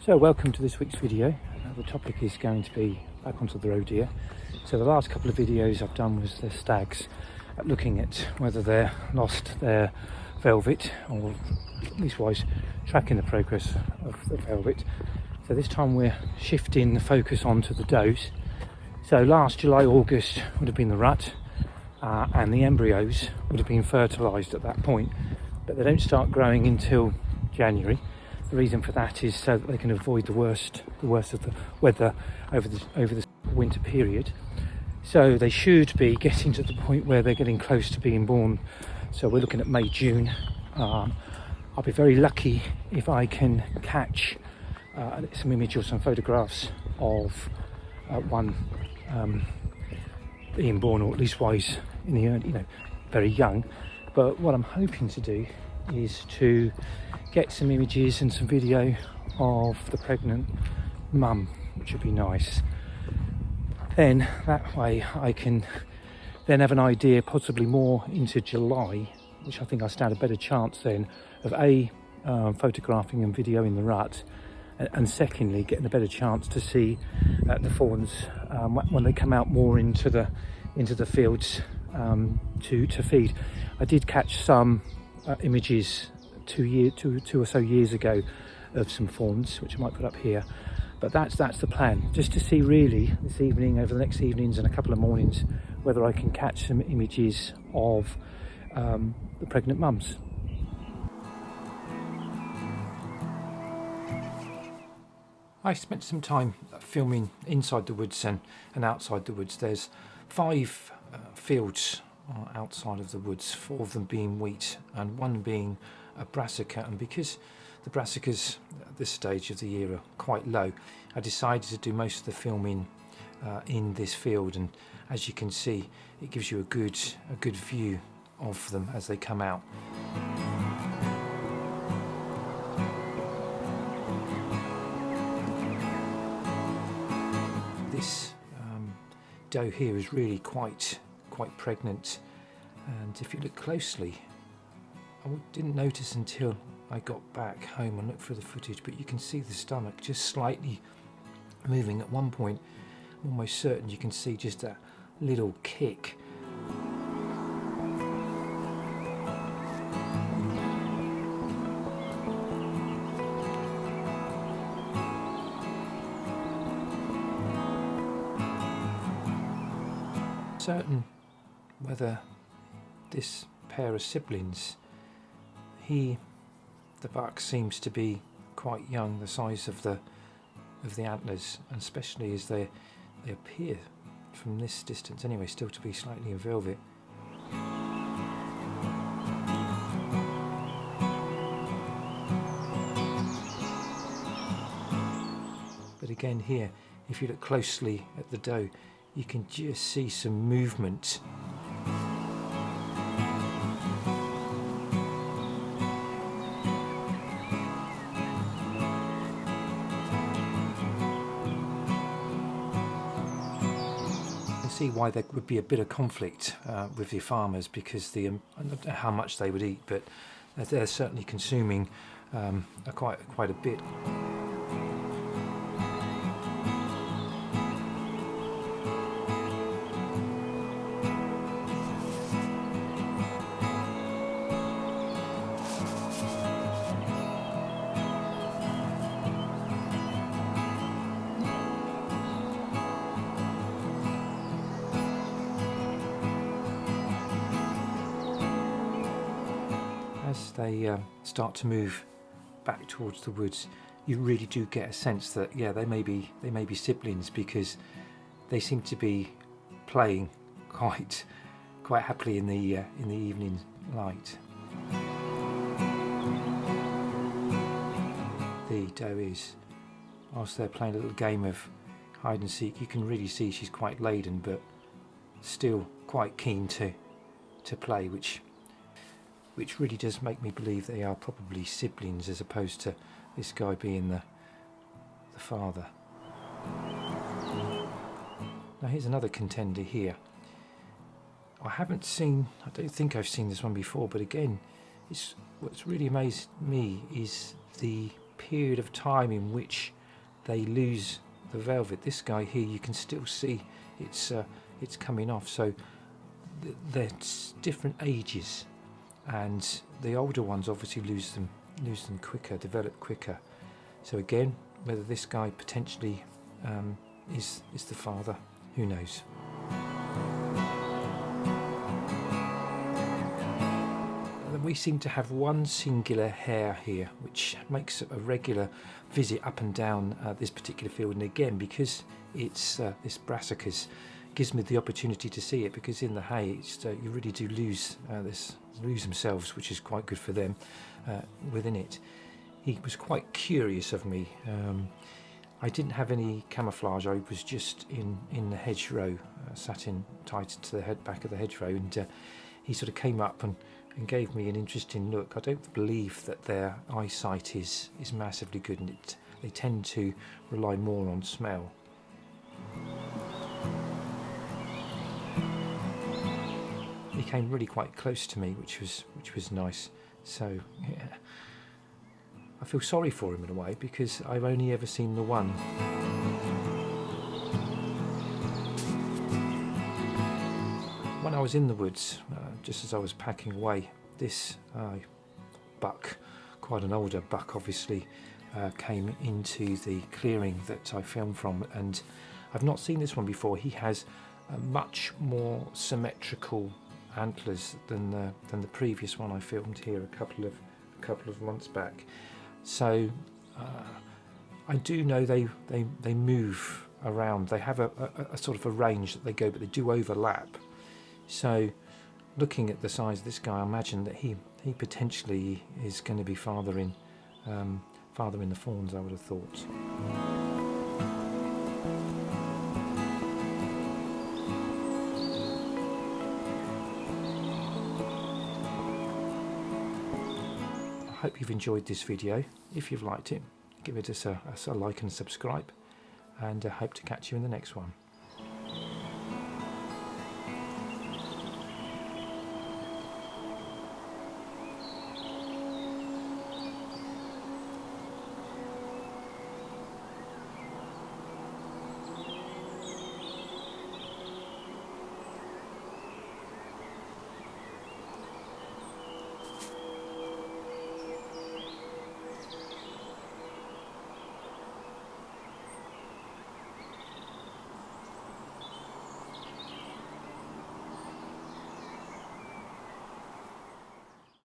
So welcome to this week's video. The topic is going to be back onto the Roe Deer. So the last couple of videos I've done was the stags, looking at whether they're lost their velvet, or leastwise tracking the progress of the velvet. So this time we're shifting the focus onto the does. So last July, August would have been the rut, and the embryos would have been fertilised at that point, but they don't start growing until January. The reason for that is so that they can avoid the worst of the weather over the winter period. So they should be getting to the point where they're getting close to being born. So we're looking at May, June. I'll be very lucky if I can catch some image or some photographs of one being born, or at least wise in the early, very young. But what I'm hoping to do is to get some images and some video of the pregnant mum, which would be nice. Then that way I can then have an idea, possibly more into July, which I think I stand a better chance then of photographing and videoing the rut, and secondly getting a better chance to see the fawns when they come out more into the fields to feed. I did catch some images two or so years ago of some fawns, which I might put up here, but that's the plan, just to see really this evening, over the next evenings and a couple of mornings, whether I can catch some images of the pregnant mums. I spent some time filming inside the woods and outside the woods. There's 5 fields outside of the woods, 4 of them being wheat and 1 being a brassica, and because the brassicas at this stage of the year are quite low, I decided to do most of the filming in this field, and as you can see, it gives you a good view of them as they come out. This doe here is really quite pregnant, and if you look closely, I didn't notice until I got back home and looked through the footage, but you can see the stomach just slightly moving. At one point, I'm almost certain you can see just a little kick. Certain whether this pair of siblings, the buck seems to be quite young, the size of the antlers, and especially as they appear from this distance anyway still to be slightly in velvet. But again here, if you look closely at the doe, you can just see some movement. See why there would be a bit of conflict with the farmers, because I don't know how much they would eat, but they're certainly consuming quite a bit. As they start to move back towards the woods, you really do get a sense that they may be siblings, because they seem to be playing quite happily in the evening light. The doe is, whilst they're playing a little game of hide and seek, you can really see she's quite laden, but still quite keen to play, which really does make me believe they are probably siblings, as opposed to this guy being the father. Now here's another contender here. I don't think I've seen this one before, but again, what's really amazed me is the period of time in which they lose the velvet. This guy here, you can still see it's coming off. So they're different ages, and the older ones obviously lose them quicker, develop quicker. So again, whether this guy potentially is the father, who knows. We seem to have one singular hare here, which makes a regular visit up and down this particular field. And again, because it's this brassicas, gives me the opportunity to see it, because in the hay you really do lose themselves, which is quite good for them within it. He was quite curious of me. I didn't have any camouflage. I was just in the hedgerow, sat in tight to the back of the hedgerow, and he sort of came up and gave me an interesting look. I don't believe that their eyesight is massively good, and they tend to rely more on smell. He came really quite close to me, which was nice. So yeah, I feel sorry for him in a way, because I've only ever seen the one. When I was in the woods, just as I was packing away, this buck, quite an older buck obviously, came into the clearing that I filmed from, and I've not seen this one before. He has much more symmetrical antlers than the previous one I filmed here a couple of months back. So I do know they move around. They have a sort of a range that they go, but they do overlap. So looking at the size of this guy, I imagine that he potentially is going to be father in the fawns, I would have thought. I hope you've enjoyed this video. If you've liked it, give it a like and subscribe, and I hope to catch you in the next one.